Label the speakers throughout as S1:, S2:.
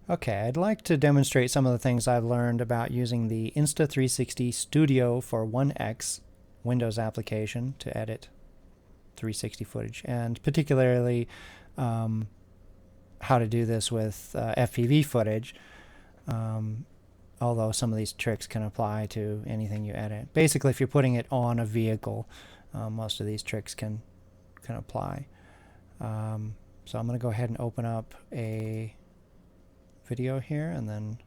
S1: Okay, I'd like to demonstrate some of the things I've learned about using the Insta360 Studio for 1X Windows application to edit 360 footage, and particularly how to do this with FPV footage, although some of these tricks can apply to anything you edit. Basically, if you're putting it on a vehicle, most of these tricks can apply. So I'm going to go ahead and open up a video here and then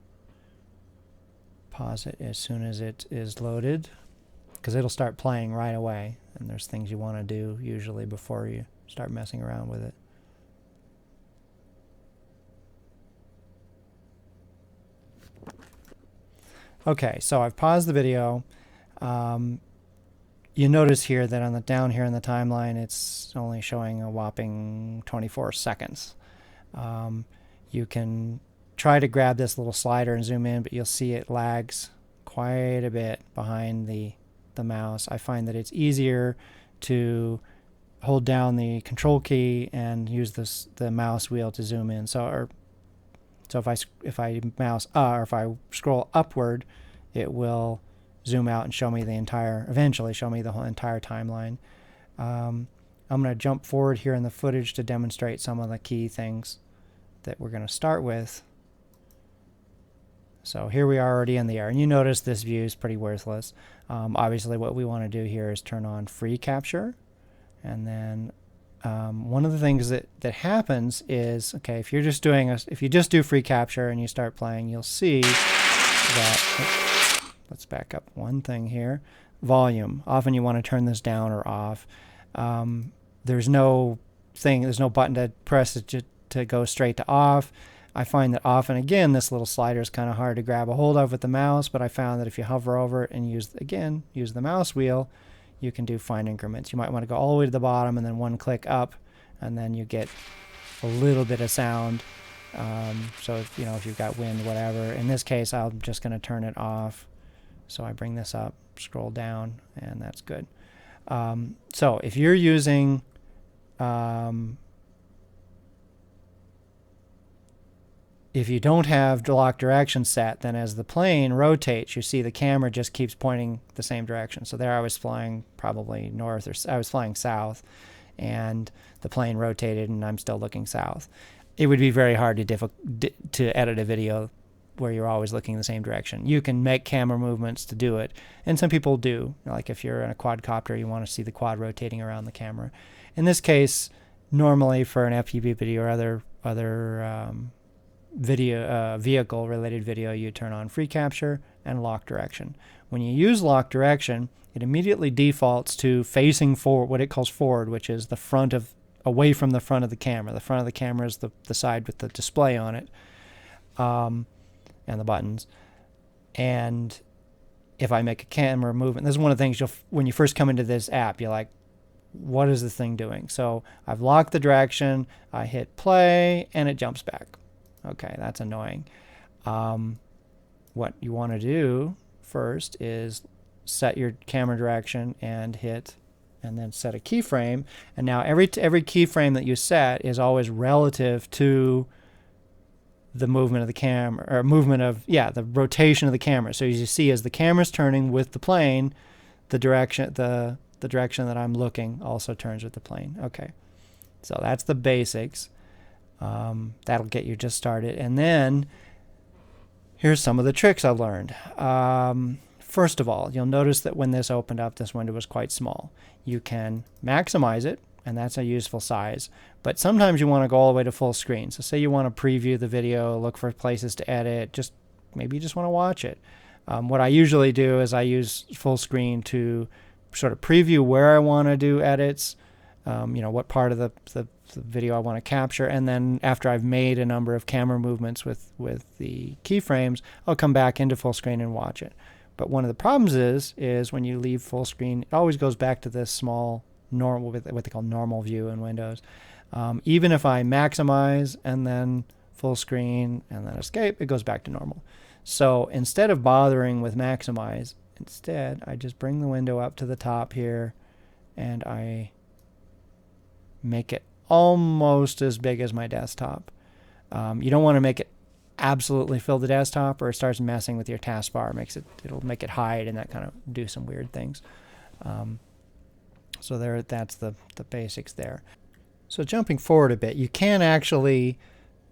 S1: pause it as soon as it is loaded, because it'll start playing right away, and there's things you want to do usually before you start messing around with it. Okay, so I've paused the video. You notice here that on the down here in the timeline it's only showing a whopping 24 seconds. You can try to grab this little slider and zoom in, but you'll see it lags quite a bit behind the mouse. I find that it's easier to hold down the control key and use the mouse wheel to zoom in. So if I mouse or if I scroll upward, it will zoom out and show me eventually show me the whole entire timeline. I'm going to jump forward here in the footage to demonstrate some of the key things that we're going to start with. So here we are already in the air, and you notice this view is pretty worthless. Obviously what we want to do here is turn on free capture, and then one of the things that happens is, okay, if you just do free capture and you start playing, you'll see that, let's back up one thing here, volume. Often you want to turn this down or off. There's no button to press to go straight to off. I find that often, again, this little slider is kind of hard to grab a hold of with the mouse, but I found that if you hover over it and use the mouse wheel, you can do fine increments. You might want to go all the way to the bottom and then one click up, and then you get a little bit of sound. So if you've got wind, whatever. In this case, I'm just going to turn it off. So I bring this up, scroll down, and that's good. So if you're using if you don't have lock direction set, then as the plane rotates, you see the camera just keeps pointing the same direction. So there I was flying probably north, or I was flying south, and the plane rotated and I'm still looking south. It would be very hard to edit a video where you're always looking in the same direction. You can make camera movements to do it, and some people do. Like if you're in a quadcopter, you want to see the quad rotating around the camera. In this case, normally for an FPV video or other vehicle-related video, you turn on free capture and lock direction. When you use lock direction, it immediately defaults to facing forward, what it calls forward, which is away from the front of the camera. The front of the camera is the side with the display on it, and the buttons. And if I make a camera movement, this is one of the things when you first come into this app, you're like, what is this thing doing? So I've locked the direction, I hit play, and it jumps back. Okay, that's annoying. What you want to do first is set your camera direction and then set a keyframe. And now every keyframe that you set is always relative to the movement of the camera, or the rotation of the camera. So as you see, as the camera's turning with the plane, the direction that I'm looking also turns with the plane. Okay, so that's the basics. That'll get you just started. And then here's some of the tricks I learned. First of all, you'll notice that when this opened up, this window was quite small. You can maximize it, and that's a useful size. But sometimes you want to go all the way to full screen. So say you want to preview the video, look for places to edit, maybe you just want to watch it. What I usually do is I use full screen to sort of preview where I want to do edits, what part of the video I want to capture, and then after I've made a number of camera movements with the keyframes, I'll come back into full screen and watch it. But one of the problems is when you leave full screen, it always goes back to this small normal, what they call normal view in Windows. Even if I maximize and then full screen and then escape, it goes back to normal. So instead of bothering with maximize, I just bring the window up to the top here, and I make it almost as big as my desktop. You don't want to make it absolutely fill the desktop, or it starts messing with your taskbar, it'll make it hide and that kind of do some weird things. So that's the basics there. So jumping forward a bit, you can actually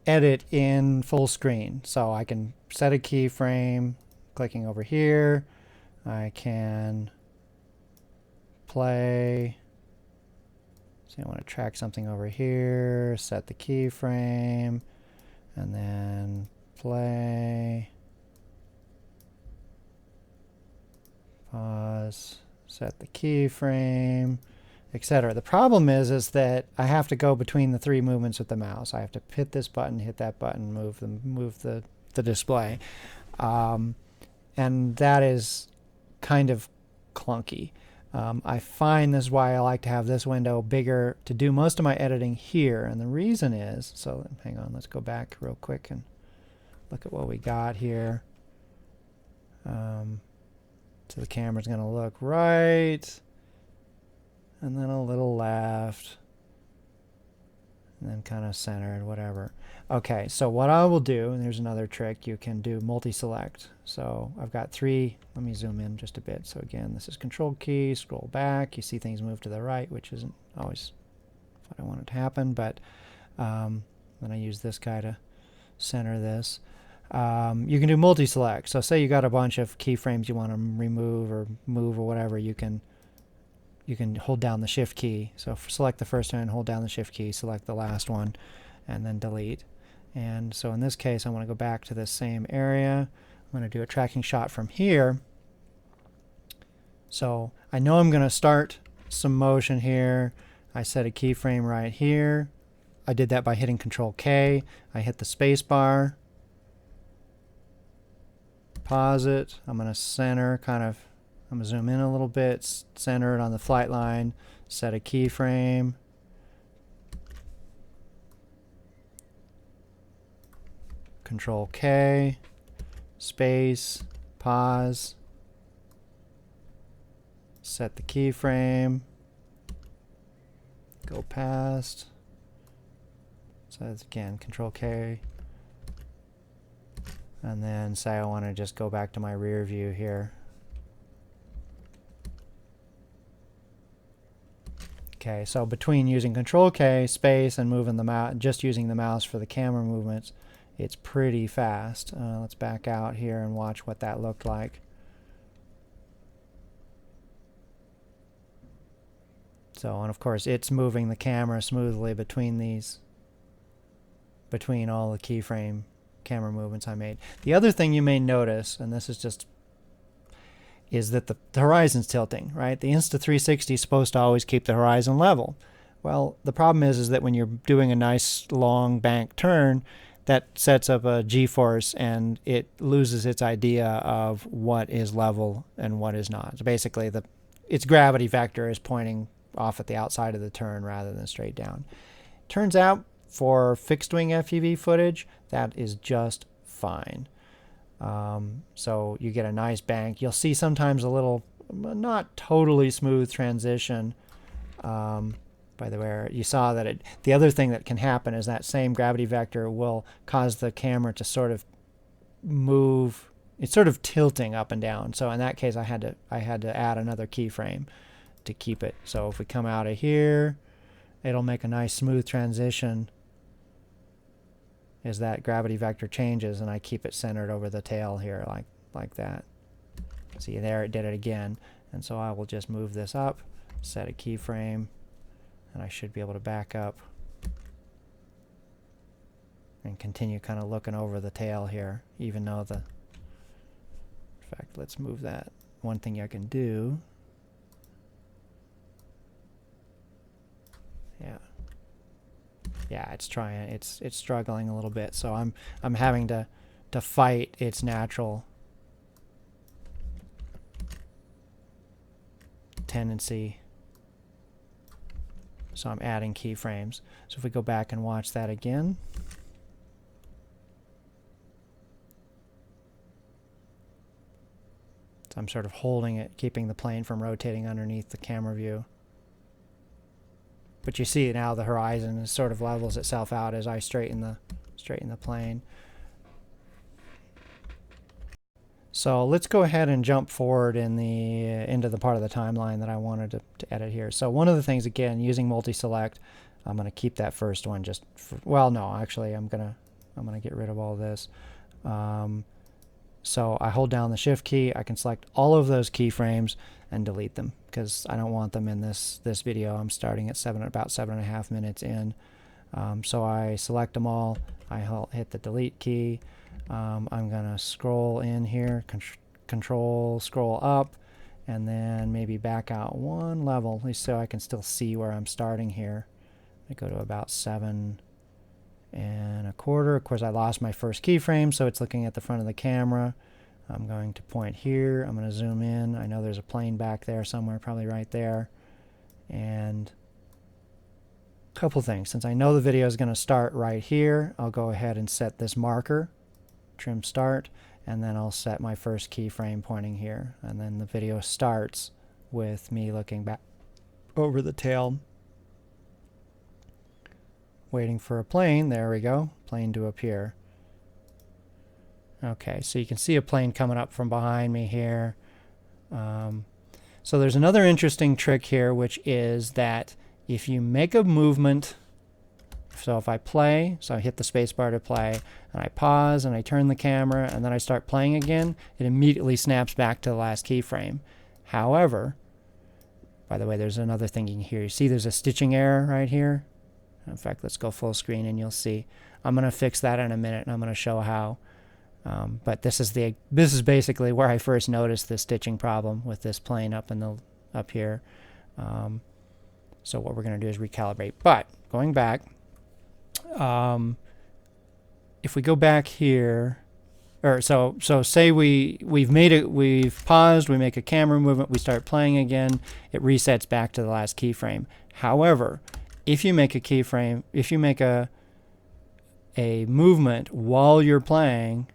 S1: edit in full screen. So I can set a keyframe, clicking over here. I can play. So I want to track something over here, set the keyframe, and then play. Pause, set the keyframe, etc. The problem is that I have to go between the 3 movements with the mouse. I have to hit this button, hit that button, move the display, and that is kind of clunky. I find this is why I like to have this window bigger to do most of my editing here, and the reason is, so hang on, let's go back real quick and look at what we got here. So the camera's going to look right, and then a little left, and then kind of centered, whatever. Okay, so what I will do, and there's another trick, you can do multi-select. So I've got 3, let me zoom in just a bit. So again, this is Control key, scroll back, you see things move to the right, which isn't always what I want it to happen, but then I use this guy to center this. You can do multi-select. So say you got a bunch of keyframes you want to remove or move or whatever, you can hold down the Shift key. So select the first one, hold down the Shift key, select the last one, and then delete. And so in this case, I want to go back to this same area. I'm going to do a tracking shot from here. So I know I'm going to start some motion here. I set a keyframe right here. I did that by hitting Control K. I hit the space bar. Pause it. I'm going to center, I'm going to zoom in a little bit, center it on the flight line, set a keyframe. Control K, space, pause, set the keyframe, go past. So that's again, Control K. And then say I want to just go back to my rear view here. Okay, so between using Control K, space, and moving the mouse, just using the mouse for the camera movements, it's pretty fast. Let's back out here and watch what that looked like. So, and of course, it's moving the camera smoothly between all the keyframe camera movements I made. The other thing you may notice, and this is that the horizon's tilting, right? The Insta360 is supposed to always keep the horizon level. Well, the problem is that when you're doing a nice long bank turn, that sets up a G-force and it loses its idea of what is level and what is not. So basically, its gravity vector is pointing off at the outside of the turn rather than straight down. Turns out, for fixed wing FPV footage, that is just fine. So you get a nice bank. You'll see sometimes a little, not totally smooth transition. By the way, you saw that the other thing that can happen is that same gravity vector will cause the camera to sort of move. It's sort of tilting up and down. So in that case, I had to add another keyframe to keep it. So if we come out of here, it'll make a nice smooth transition as that gravity vector changes, and I keep it centered over the tail here like that. See, there it did it again. And so I will just move this up, set a keyframe, and I should be able to back up and continue kind of looking over the tail here, even though in fact, let's move that. One thing I can do, yeah, it's struggling a little bit, so I'm having to fight its natural tendency. So I'm adding keyframes. So if we go back and watch that again, so I'm sort of holding it, keeping the plane from rotating underneath the camera view. But you see now the horizon sort of levels itself out as I straighten the plane. So let's go ahead and jump forward into the part of the timeline that I wanted to edit here. So one of the things, again, using multi-select, I'm going to keep that first one just for, well, no, actually I'm going to get rid of all this. So I hold down the shift key, I can select all of those keyframes and delete them because I don't want them in this video. I'm starting at about 7.5 minutes in. So I select them all, I hit the delete key. I'm going to scroll in here, control scroll up, and then maybe back out one level, at least so I can still see where I'm starting here. I go to about 7 1/4. Of course, I lost my first keyframe, so it's looking at the front of the camera. I'm going to point here. I'm going to zoom in. I know there's a plane back there somewhere, probably right there. And a couple things. Since I know the video is going to start right here, I'll go ahead and set this marker, trim start, and then I'll set my first keyframe pointing here. And then the video starts with me looking back over the tail, waiting for a plane. There we go, plane to appear. Okay, so you can see a plane coming up from behind me here. So there's another interesting trick here, which is that if you make a movement, so if I play, so I hit the spacebar to play, and I pause and I turn the camera and then I start playing again, it immediately snaps back to the last keyframe. However, by the way, there's another thing here. You see there's a stitching error right here? In fact, let's go full screen and you'll see. I'm going to fix that in a minute and I'm going to show how. But this is basically where I first noticed the stitching problem with this plane up here. So what we're going to do is recalibrate. But going back, if we go back here, or so say we've paused, we make a camera movement, we start playing again, it resets back to the last keyframe. However, if you make a keyframe, if you make a movement while you're playing,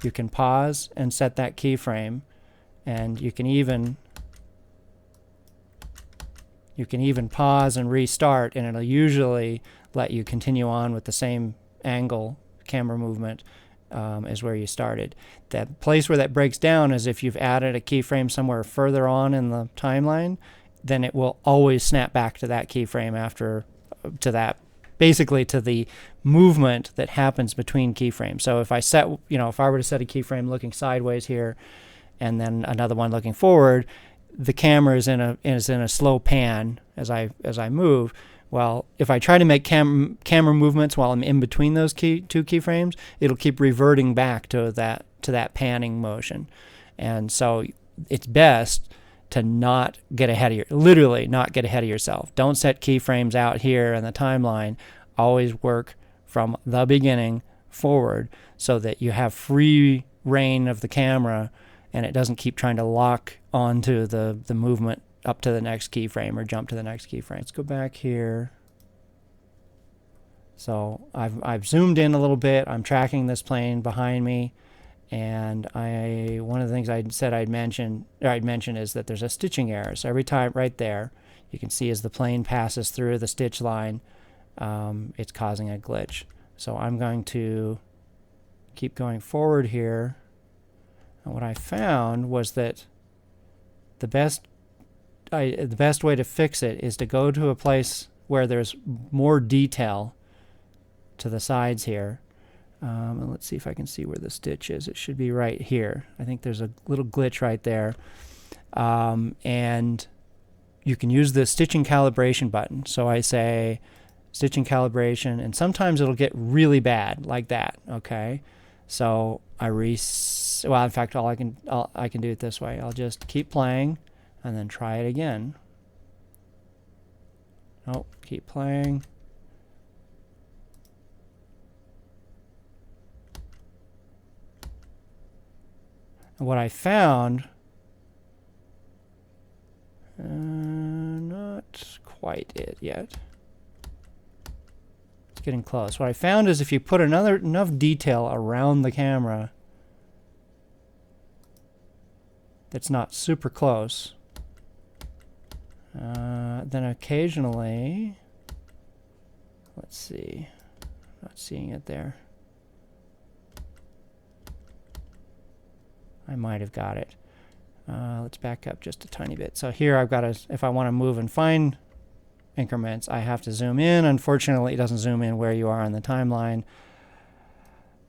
S1: you can pause and set that keyframe, and you can even pause and restart, and it'll usually let you continue on with the same angle camera movement as where you started. The place where that breaks down is if you've added a keyframe somewhere further on in the timeline, then it will always snap back to that keyframe basically to the movement that happens between keyframes. So if I were to set a keyframe looking sideways here and then another one looking forward, the camera is in a slow pan as I move. Well, if I try to make camera movements while I'm in between those two keyframes, it'll keep reverting back to that panning motion. And so it's best to not get ahead of literally not get ahead of yourself. Don't set keyframes out here in the timeline. Always work from the beginning forward so that you have free reign of the camera and it doesn't keep trying to lock onto the movement up to the next keyframe or jump to the next keyframe. Let's go back here. So I've zoomed in a little bit. I'm tracking this plane behind me. And one of the things I'd mention is that there's a stitching error. So every time right there, you can see as the plane passes through the stitch line, it's causing a glitch. So I'm going to keep going forward here. And what I found was that the best way to fix it is to go to a place where there's more detail to the sides here. And let's see if I can see where the stitch is. It should be right here. I think there's a little glitch right there. And you can use the stitching calibration button. So I say stitching calibration, and sometimes it'll get really bad like that. Okay, so well, in fact, I can do it this way. I'll just keep playing and then try it again. Oh, keep playing. And what I found, not quite it yet. It's getting close. What I found is if you put enough detail around the camera that's not super close, then occasionally, let's see, not seeing it there. I might have got it. Let's back up just a tiny bit. So here I've got to, if I want to move and find increments, I have to zoom in. Unfortunately, it doesn't zoom in where you are on the timeline.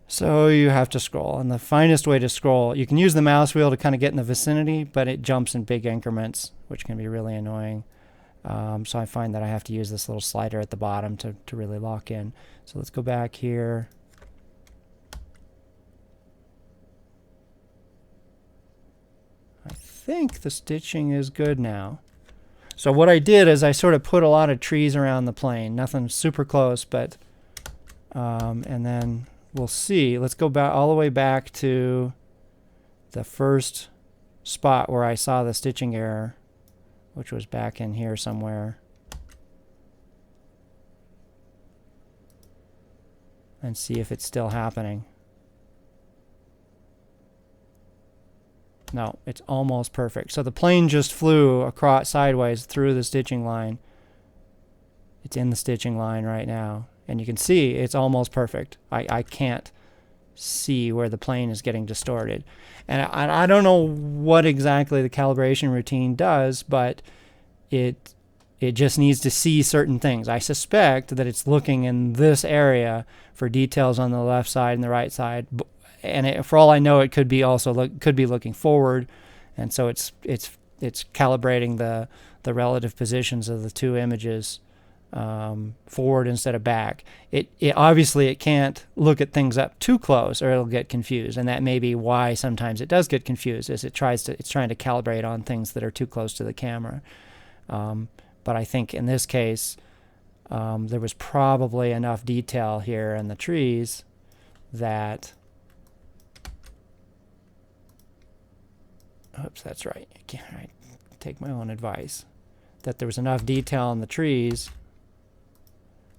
S1: So you have to scroll. And the finest way to scroll, you can use the mouse wheel to kind of get in the vicinity, but it jumps in big increments, which can be really annoying. So I find that I have to use this little slider at the bottom to really lock in. So let's go back here. I think the stitching is good now. So what I did is I sort of put a lot of trees around the plane. Nothing super close, but and then we'll see. Let's go back all the way back to the first spot where I saw the stitching error, which was back in here somewhere. And see if it's still happening. No, it's almost perfect. So the plane just flew across sideways through the stitching line. It's in the stitching line right now. And you can see it's almost perfect. I can't see where the plane is getting distorted. And I don't know what exactly the calibration routine does, but it just needs to see certain things. I suspect that it's looking in this area for details on the left side and the right side. And for all I know, it could be also could be looking forward, and so it's calibrating the relative positions of the two images forward instead of back. It obviously it can't look at things up too close, or it'll get confused, and that may be why sometimes it does get confused, as it's trying to calibrate on things that are too close to the camera. But I think in this case, there was probably enough detail here in the trees that. Oops, that's right. I take my own advice. That there was enough detail in the trees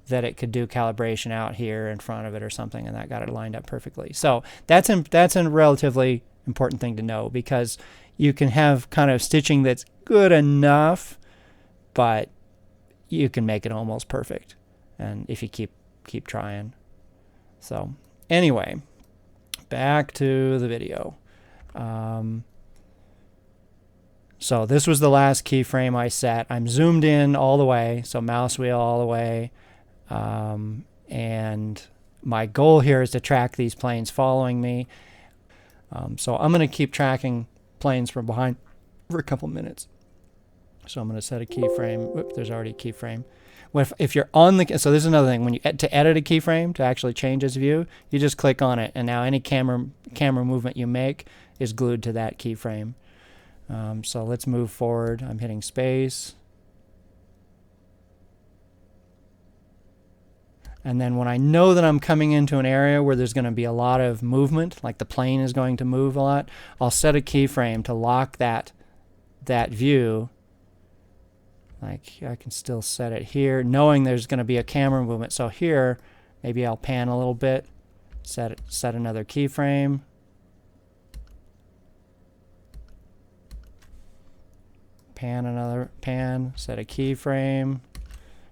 S1: that it could do calibration out here in front of it or something, and that got it lined up perfectly. So that's a relatively important thing to know, because you can have kind of stitching that's good enough, but you can make it almost perfect, and if you keep trying. So anyway, back to the video. So this was the last keyframe I set. I'm zoomed in all the way, so mouse wheel all the way. And my goal here is to track these planes following me. So I'm going to keep tracking planes from behind for a couple minutes. So I'm going to set a keyframe. Whoop, there's already a keyframe. If you're on the, so this is another thing. When you to edit a keyframe to actually change its view, you just click on it, and now any camera movement you make is glued to that keyframe. So let's move forward. I'm hitting space. And then when I know that I'm coming into an area where there's going to be a lot of movement, like the plane is going to move a lot, I'll set a keyframe to lock that view. Like I can still set it here, knowing there's going to be a camera movement. So here, maybe I'll pan a little bit, set another keyframe. Pan, set a keyframe.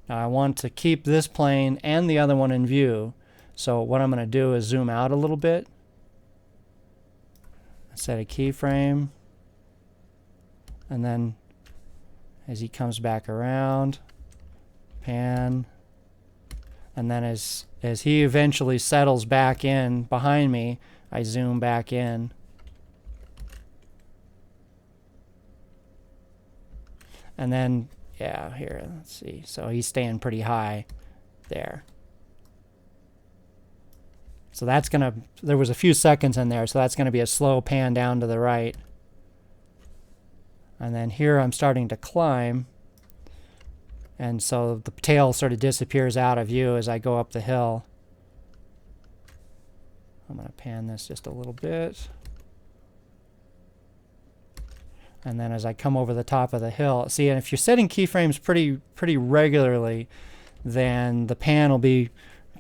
S1: Now I want to keep this plane and the other one in view. So what I'm going to do is zoom out a little bit. Set a keyframe. And then as he comes back around, pan. And then as he eventually settles back in behind me, I zoom back in. And then, yeah, here, let's see. So he's staying pretty high there. So that's going to, there was a few seconds in there, so that's going to be a slow pan down to the right. And then here I'm starting to climb. And so the tail sort of disappears out of view as I go up the hill. I'm going to pan this just a little bit. And then as I come over the top of the hill, see, and if you're setting keyframes pretty regularly, then the pan will be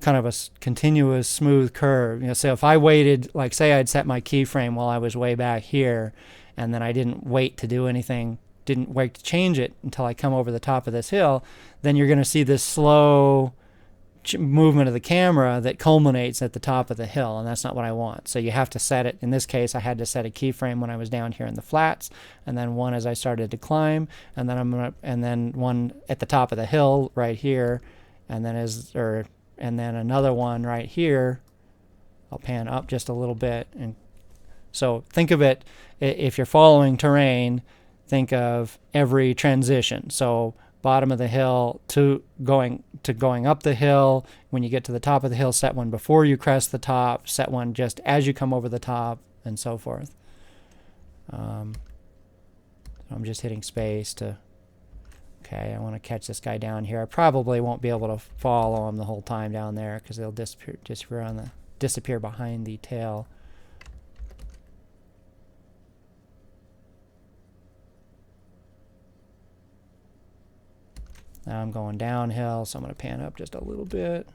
S1: kind of a continuous smooth curve. You know, so if I waited, like say I'd set my keyframe while I was way back here, and then I didn't wait to do anything, didn't wait to change it until I come over the top of this hill, then you're going to see this slow movement of the camera that culminates at the top of the hill, and that's not what I want. So you have to set it. In this case, I had to set a keyframe when I was down here in the flats, and then one as I started to climb, and then one at the top of the hill right here, and then another one right here. I'll pan up just a little bit, and so think of it, if you're following terrain, think of every transition. So bottom of the hill to going up the hill. When you get to the top of the hill, set one before you crest the top, set one just as you come over the top, and so forth. I'm just hitting space to, okay, I want to catch this guy down here. I probably won't be able to follow him the whole time down there because they'll disappear behind the tail. Now I'm going downhill, so I'm going to pan up just a little bit.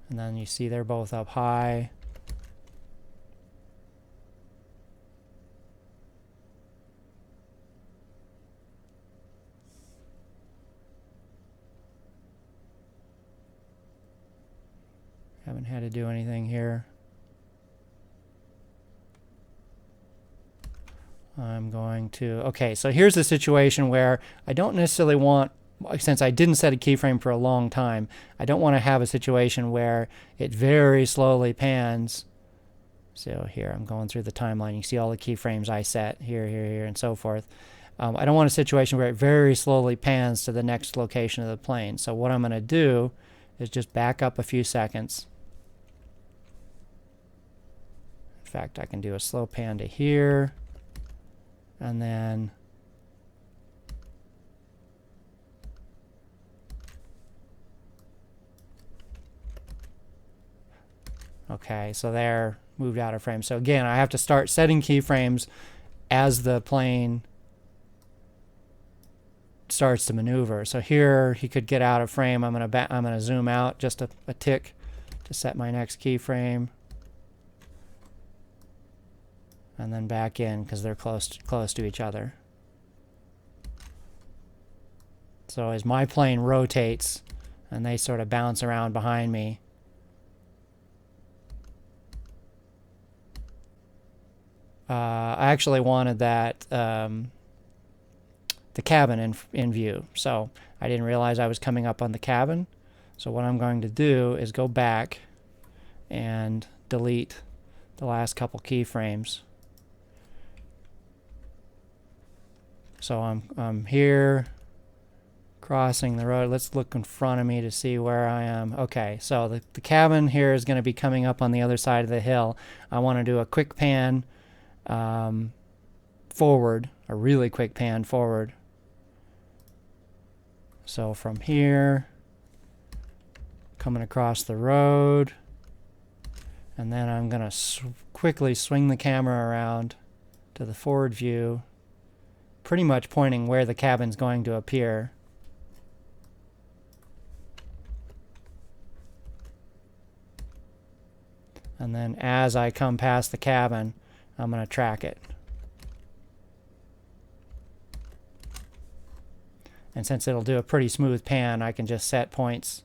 S1: And then you see they're both up high. Haven't had to do anything here. I'm going to, okay, so here's the situation where I don't necessarily want, since I didn't set a keyframe for a long time, I don't want to have a situation where it very slowly pans. So here I'm going through the timeline. You see all the keyframes I set here, and so forth. I don't want a situation where it very slowly pans to the next location of the plane. So what I'm going to do is just back up a few seconds. In fact, I can do a slow pan to here. And then okay, so they're moved out of frame. So again, I have to start setting keyframes as the plane starts to maneuver. So here he could get out of frame. I'm gonna zoom out just a tick to set my next keyframe. And then back in because they're close to each other. So as my plane rotates and they sort of bounce around behind me, I actually wanted that the cabin in view. So I didn't realize I was coming up on the cabin. So what I'm going to do is go back and delete the last couple keyframes. So I'm here, crossing the road. Let's look in front of me to see where I am. Okay, so the cabin here is going to be coming up on the other side of the hill. I want to do a quick pan forward, a really quick pan forward. So from here, coming across the road, and then I'm going to quickly swing the camera around to the forward view, pretty much pointing where the cabin's going to appear. And then as I come past the cabin, I'm going to track it. And since it'll do a pretty smooth pan, I can just set points.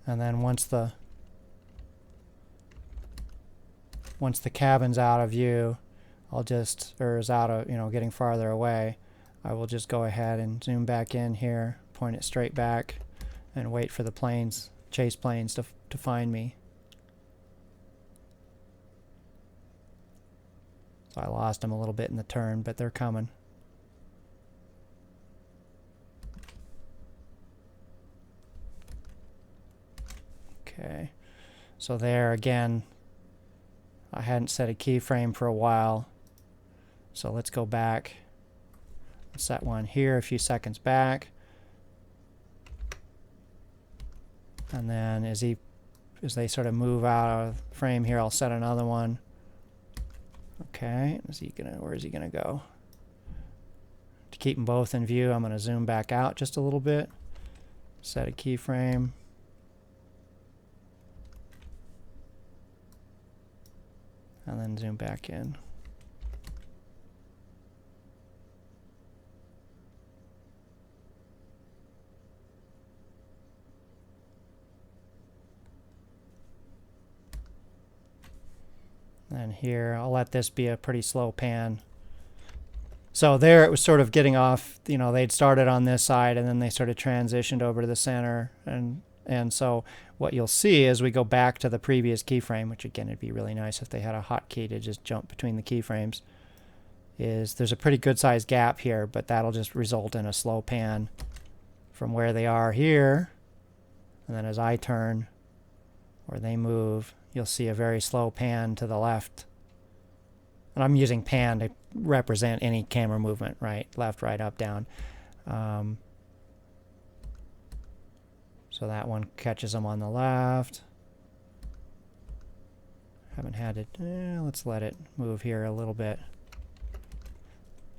S1: And then once the cabin's out of view, is out of, getting farther away, I will just go ahead and zoom back in here, point it straight back, and wait for the chase planes to find me. So I lost them a little bit in the turn, but they're coming. Okay, so there again, I hadn't set a keyframe for a while, so let's go back and set one here a few seconds back, and then as they sort of move out of frame here, I'll set another one. Okay, where is he gonna go? To keep them both in view, I'm gonna zoom back out just a little bit, set a keyframe. and then zoom back in. And here, I'll let this be a pretty slow pan. So there it was sort of getting off, you know, they'd started on this side and then they sort of transitioned over to the center. And so what you'll see as we go back to the previous keyframe, which again, it'd be really nice if they had a hotkey to just jump between the keyframes, is there's a pretty good sized gap here, but that'll just result in a slow pan from where they are here. And then as I turn or they move, you'll see a very slow pan to the left. And I'm using pan to represent any camera movement, right? Left, right, up, down. So that one catches them on the left. Haven't had it. Let's let it move here a little bit.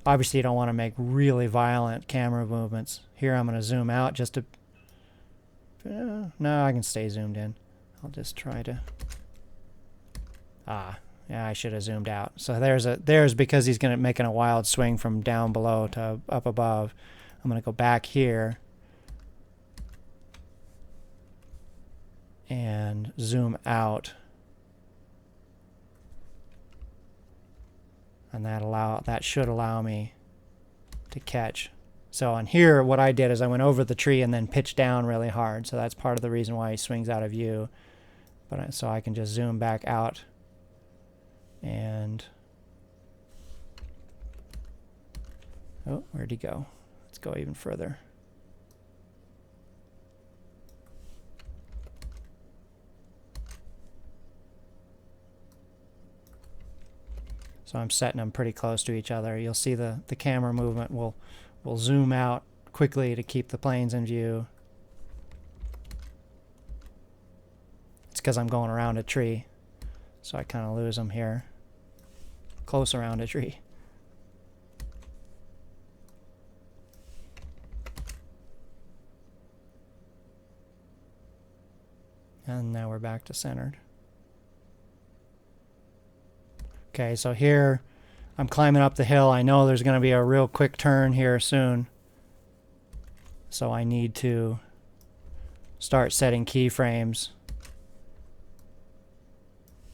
S1: Obviously, you don't want to make really violent camera movements. Here, I'm going to zoom out just to... no, I can stay zoomed in. I'll just try to... yeah, I should have zoomed out. So there's because he's making a wild swing from down below to up above. I'm going to go back here and zoom out. And that should allow me to catch. So on here, what I did is I went over the tree and then pitched down really hard. So that's part of the reason why he swings out of view. But so I can just zoom back out. And oh, where'd he go? Let's go even further. So I'm setting them pretty close to each other. You'll see the camera movement will zoom out quickly to keep the planes in view. It's because I'm going around a tree. So I kind of lose them here. Close around a tree. And now we're back to centered. Okay, so here I'm climbing up the hill. I know there's going to be a real quick turn here soon. So I need to start setting keyframes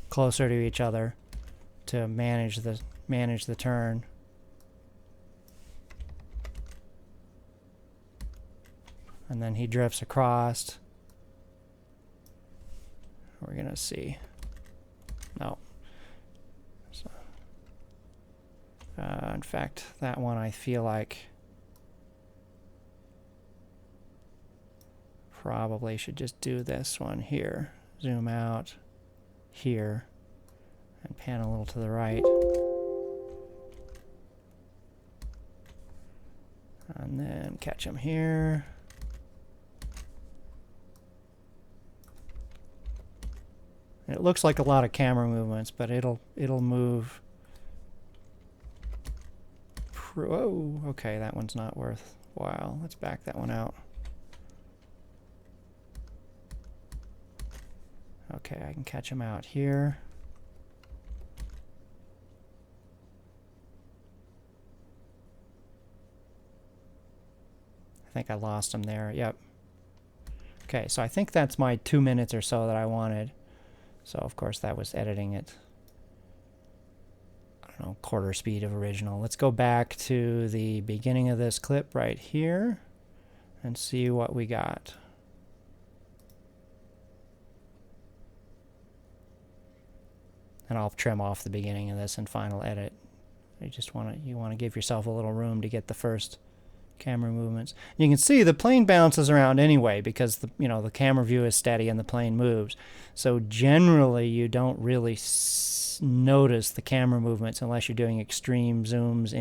S1: closer to each other to manage the turn. And then he drifts across. We're gonna see. No. So, in fact, that one I feel like probably should just do this one here. Zoom out here and pan a little to the right. And then catch him here. It looks like a lot of camera movements, but it'll move. Whoa, okay, that one's not worthwhile. Let's back that one out. Okay, I can catch him out here. I think I lost him there. Yep. Okay, so I think that's my 2 minutes or so that I wanted. So, of course, that was editing it, I don't know, quarter speed of original. Let's go back to the beginning of this clip right here and see what we got. And I'll trim off the beginning of this in final edit. You want to give yourself a little room to get the first camera movements. You can see the plane bounces around anyway because the camera view is steady and the plane moves. So generally you don't really notice the camera movements unless you're doing extreme zooms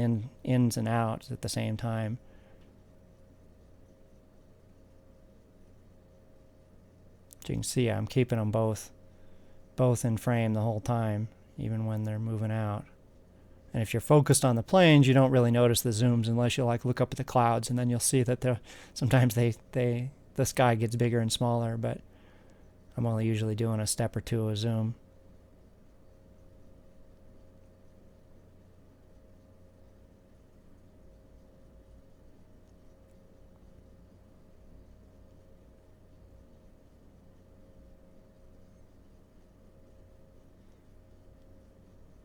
S1: ins and outs at the same time. As you can see, I'm keeping them both in frame the whole time, even when they're moving out. And if you're focused on the planes, you don't really notice the zooms unless you look up at the clouds, and then you'll see that sometimes the sky gets bigger and smaller, but I'm only usually doing a step or two of zoom.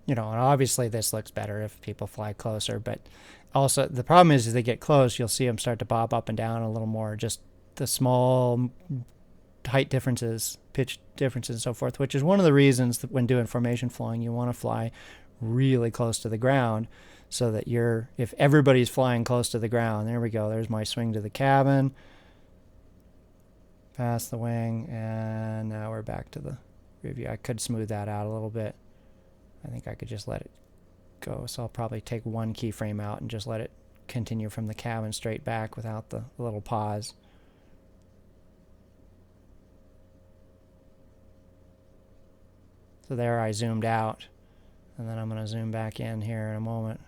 S1: you know, and obviously this looks better if people fly closer, but also the problem is as they get close, you'll see them start to bob up and down a little more, just the small height differences, pitch differences, and so forth, which is one of the reasons that when doing formation flying, you want to fly really close to the ground so that if everybody's flying close to the ground, there we go, there's my swing to the cabin, past the wing, and now we're back to the review. I could smooth that out a little bit. I think I could just let it go. So I'll probably take one keyframe out and just let it continue from the cabin straight back without the little pause. So there I zoomed out, and then I'm going to zoom back in here in a moment,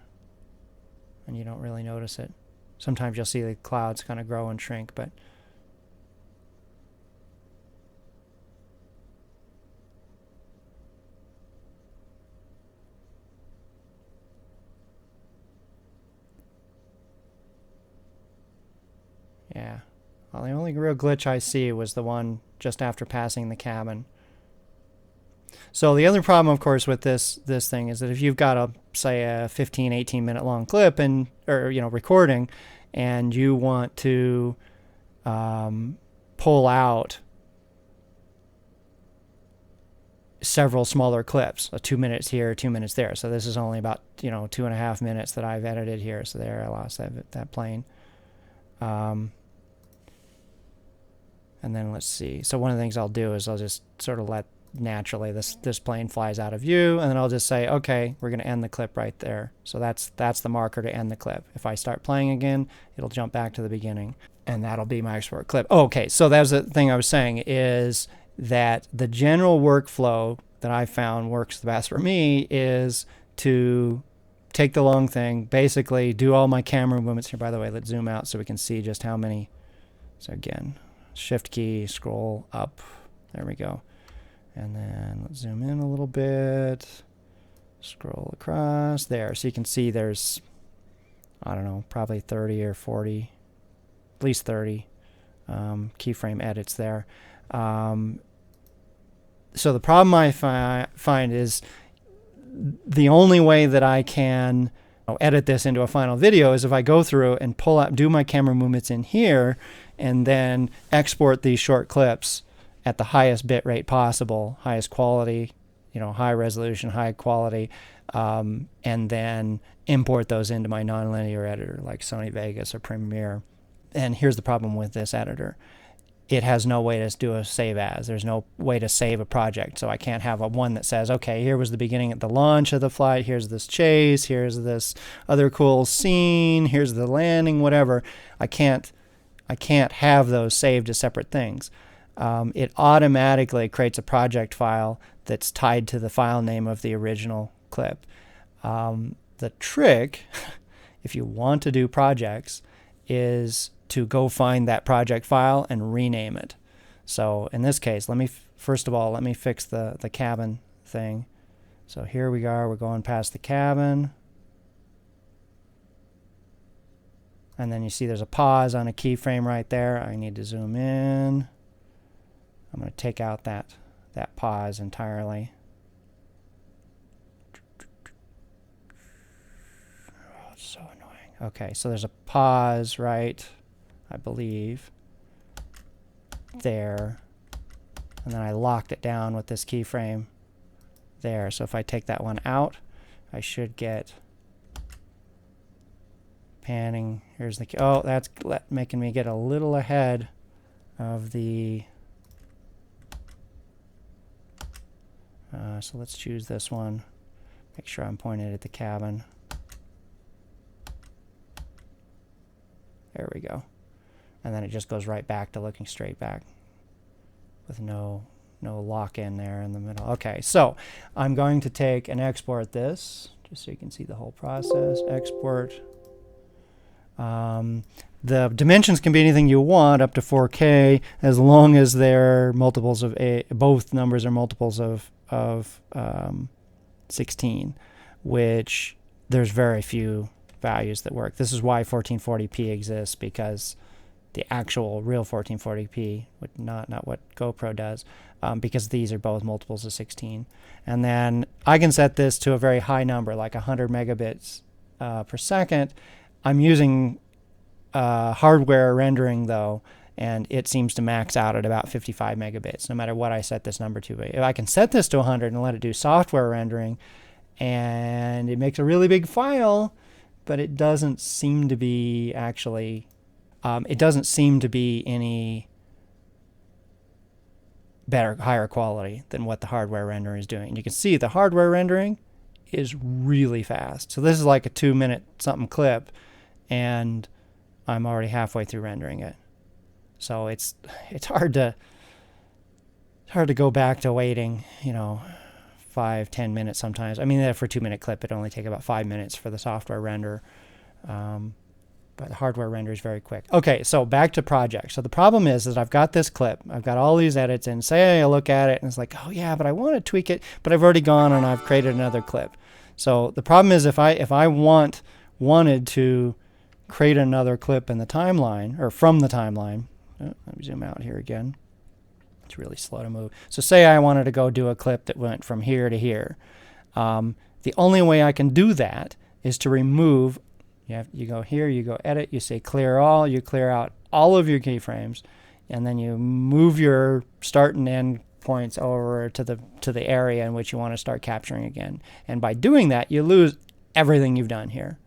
S1: and you don't really notice it. Sometimes you'll see the clouds kind of grow and shrink, but yeah. Well, the only real glitch I see was the one just after passing the cabin. So the other problem, of course, with this thing is that if you've got say a 15, 18 minute long clip or recording, and you want to pull out several smaller clips, 2 minutes here, 2 minutes there. So this is only about 2.5 minutes that I've edited here. So there I lost that plane. And then let's see. So one of the things I'll do is I'll just sort of let naturally this plane flies out of view, and then I'll just say, okay, we're going to end the clip right there. So that's the marker to end the clip. If I start playing again, it'll jump back to the beginning, and that'll be my export clip. Okay, so that was the thing I was saying, is that the general workflow that I found works the best for me is to take the long thing, basically do all my camera movements here. By the way, let's zoom out so we can see just how many. So again, shift key, scroll up, there we go. And then let's zoom in a little bit, scroll across there. So you can see there's, I don't know, probably 30 or 40, at least 30 keyframe edits there. So the problem I find is the only way that I can edit this into a final video is if I go through and pull out, do my camera movements in here, and then export these short clips at the highest bit rate possible, highest quality, high resolution, high quality, and then import those into my nonlinear editor like Sony Vegas or Premiere. And here's the problem with this editor. It has no way to do a save as. There's no way to save a project. So I can't have one that says, okay, here was the beginning at the launch of the flight, here's this chase, here's this other cool scene, here's the landing, whatever. I can't have those saved as separate things. It automatically creates a project file that's tied to the file name of the original clip. The trick, if you want to do projects, is to go find that project file and rename it. So in this case, first of all, let me fix the cabin thing. So here we are, we're going past the cabin. And then you see there's a pause on a keyframe right there. I need to zoom in. I'm going to take out that pause entirely. Oh, it's so annoying. Okay, so there's a pause, right? I believe there. And then I locked it down with this keyframe there. So if I take that one out, I should get panning. Here's the oh, that's making me get a little ahead of the so let's choose this one. Make sure I'm pointed at the cabin. There we go. And then it just goes right back to looking straight back with no lock in there in the middle. Okay, so I'm going to take and export this just so you can see the whole process. Export. The dimensions can be anything you want, up to 4K, as long as they're multiples of both numbers are multiples of 16, which there's very few values that work. This is why 1440p exists, because the actual real 1440p, not what GoPro does, because these are both multiples of 16. And then I can set this to a very high number, like 100 megabits per second. I'm using hardware rendering though, and it seems to max out at about 55 megabits, no matter what I set this number to. But if I can set this to 100 and let it do software rendering, and it makes a really big file, but it doesn't seem to be actually, it doesn't seem to be any better, higher quality than what the hardware rendering is doing. And you can see the hardware rendering is really fast. So this is like a 2-minute something clip, and I'm already halfway through rendering it. So it's hard to go back to waiting, 5-10 minutes sometimes. I mean, for a 2-minute clip, it'd only take about 5 minutes for the software render. But the hardware render is very quick. Okay, so back to project. So the problem is that I've got this clip. I've got all these edits, and say I look at it, and it's like, oh yeah, but I want to tweak it, but I've already gone and I've created another clip. So the problem is if I wanted to create another clip in the timeline, or from the timeline, let me zoom out here again. It's really slow to move. So say I wanted to go do a clip that went from here to here. The only way I can do that is to remove, you go here, you go edit, you say clear all, you clear out all of your keyframes, and then you move your start and end points over to the area in which you want to start capturing again. And by doing that, you lose everything you've done here.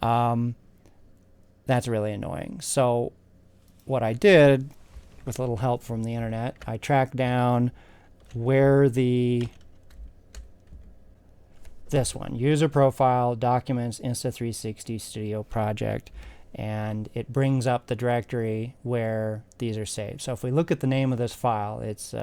S1: That's really annoying. So what I did, with a little help from the internet, I tracked down where this one, user profile, documents, Insta360 Studio project, and it brings up the directory where these are saved. So if we look at the name of this file, it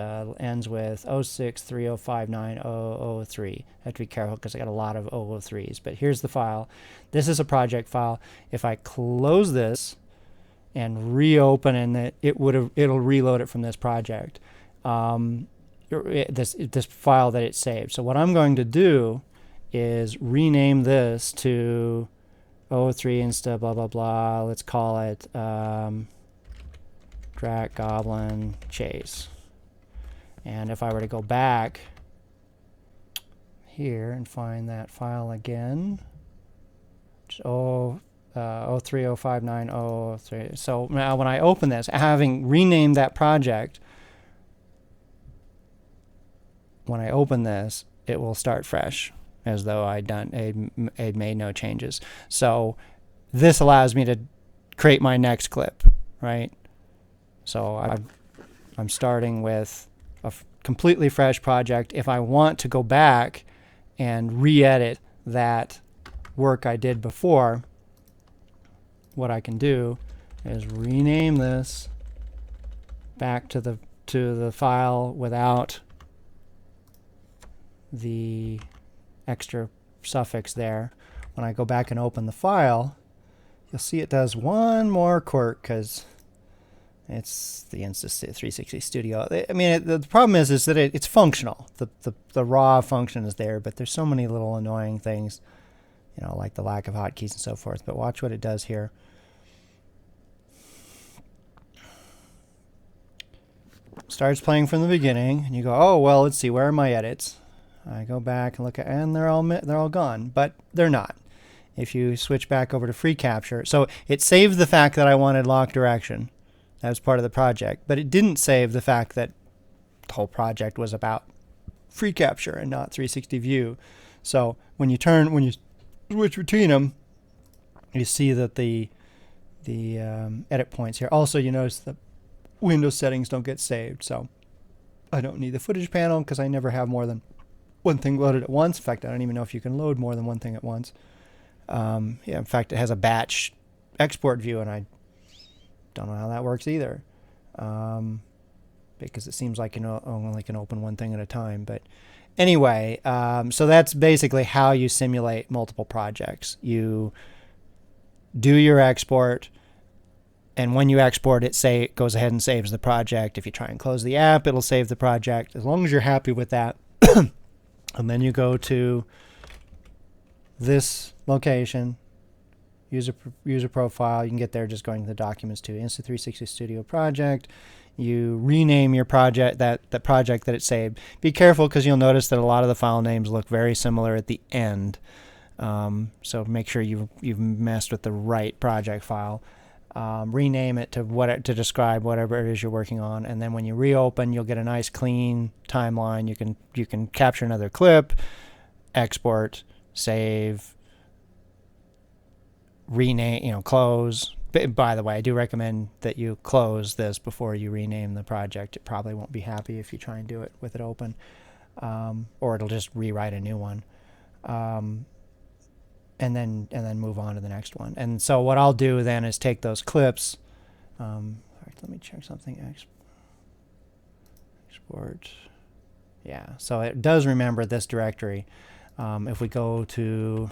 S1: ends with 0630590003. I have to be careful because I got a lot of 003s, but here's the file. This is a project file. If I close this and reopen, and it'll reload it from this project, this file that it saved. So what I'm going to do is rename this to 03 Insta blah blah blah. Let's call it Drak Goblin Chase. And if I were to go back here and find that file again, 0305903. So now when I open this, having renamed that project, when I open this, it will start fresh as though I'd made no changes. So this allows me to create my next clip, right? So I'm starting with a completely fresh project. If I want to go back and re-edit that work I did before, what I can do is rename this back to the file without the extra suffix there. When I go back and open the file, you'll see it does one more quirk because it's the Insta360 Studio. I mean, the problem is that it's functional. The raw function is there, but there's so many little annoying things, like the lack of hotkeys and so forth. But watch what it does here. Starts playing from the beginning, and you go, oh well, let's see, where are my edits? I go back and look at, and they're all gone, but they're not. If you switch back over to free capture, so it saved the fact that I wanted lock direction. That was part of the project, but it didn't save the fact that the whole project was about free capture and not 360 view. So when you switch between them, you see that the edit points here. Also, you notice the Windows settings don't get saved, so I don't need the footage panel because I never have more than one thing loaded at once. In fact, I don't even know if you can load more than one thing at once. In fact, it has a batch export view, and I don't know how that works either, because it seems like only can open one thing at a time. But anyway, so that's basically how you simulate multiple projects. You do your export, and when you export it, it goes ahead and saves the project. If you try and close the app, it'll save the project, as long as you're happy with that. And then you go to this location, user profile. You can get there just going to the documents to Insta360 Studio project. You rename your project, the project that it saved. Be careful because you'll notice that a lot of the file names look very similar at the end. So make sure you've messed with the right project file. Rename it to describe whatever it is you're working on, and then when you reopen, you'll get a nice clean timeline. You can capture another clip, export, save, rename, close. By the way, I do recommend that you close this before you rename the project. It probably won't be happy if you try and do it with it open, or it'll just rewrite a new one. And then move on to the next one. And so what I'll do then is take those clips. In fact, let me check something. Export. Yeah, so it does remember this directory. If we go to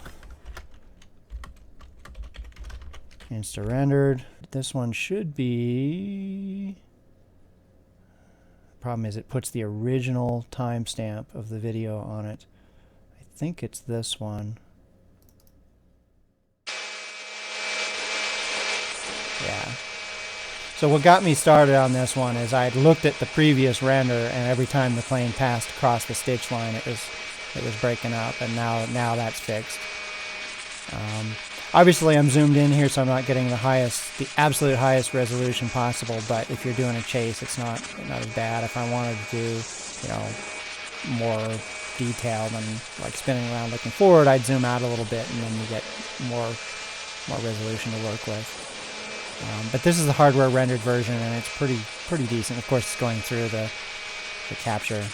S1: Insta rendered, this one should be. Problem is, it puts the original timestamp of the video on it. I think it's this one. Yeah. So what got me started on this one is I had looked at the previous render, and every time the plane passed across the stitch line, it was breaking up, and now that's fixed. Obviously, I'm zoomed in here, so I'm not getting the absolute highest resolution possible. But if you're doing a chase, it's not as bad. If I wanted to do, more detailed and like spinning around looking forward, I'd zoom out a little bit, and then you get more resolution to work with. But this is the hardware rendered version, and it's pretty decent. Of course, it's going through the capture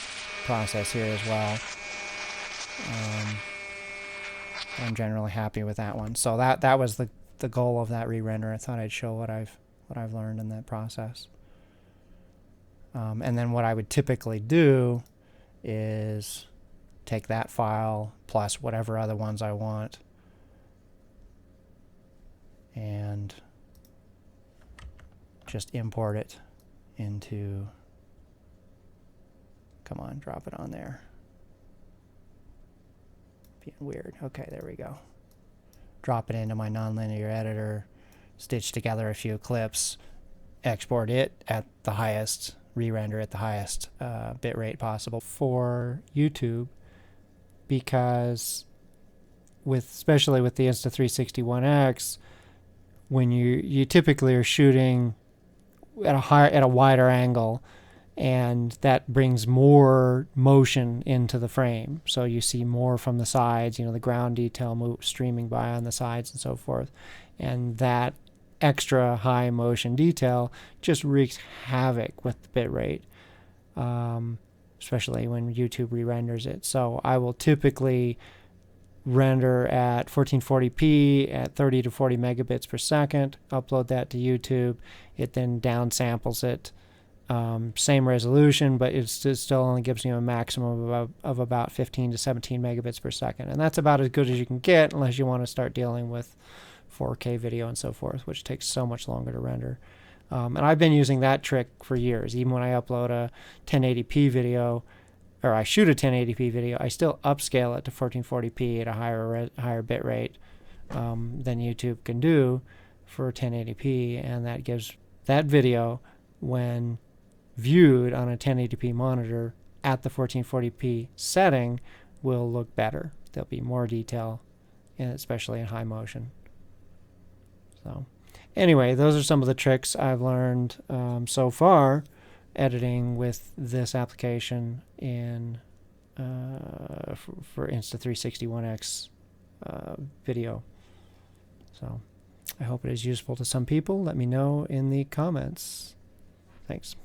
S1: process here as well. I'm generally happy with that one. So that was the goal of that re-render. I thought I'd show what I've learned in that process. And then what I would typically do is take that file plus whatever other ones I want and just import it into, come on, drop it on there. Being weird. Okay, there we go. Drop it into my nonlinear editor, stitch together a few clips, export it at the highest, re-render at the highest bit rate possible for YouTube, because especially with the Insta360 One X, when you typically are shooting at a wider angle, and that brings more motion into the frame. So you see more from the sides, the ground detail streaming by on the sides and so forth. And that extra high motion detail just wreaks havoc with the bit rate, especially when YouTube re-renders it. So I will typically render at 1440p at 30 to 40 megabits per second, upload that to YouTube. It then downsamples it, same resolution, but it still only gives you a maximum of about 15 to 17 megabits per second. And that's about as good as you can get unless you want to start dealing with 4K video and so forth, which takes so much longer to render. And I've been using that trick for years. Even when I upload a 1080p video, or I shoot a 1080p video, I still upscale it to 1440p at a higher bit rate than YouTube can do for 1080p, and that gives that video, when viewed on a 1080p monitor at the 1440p setting, will look better. There'll be more detail, especially in high motion. So anyway, those are some of the tricks I've learned so far editing with this application in for Insta360 One X video. So I hope it is useful to some people. Let me know in the comments. Thanks.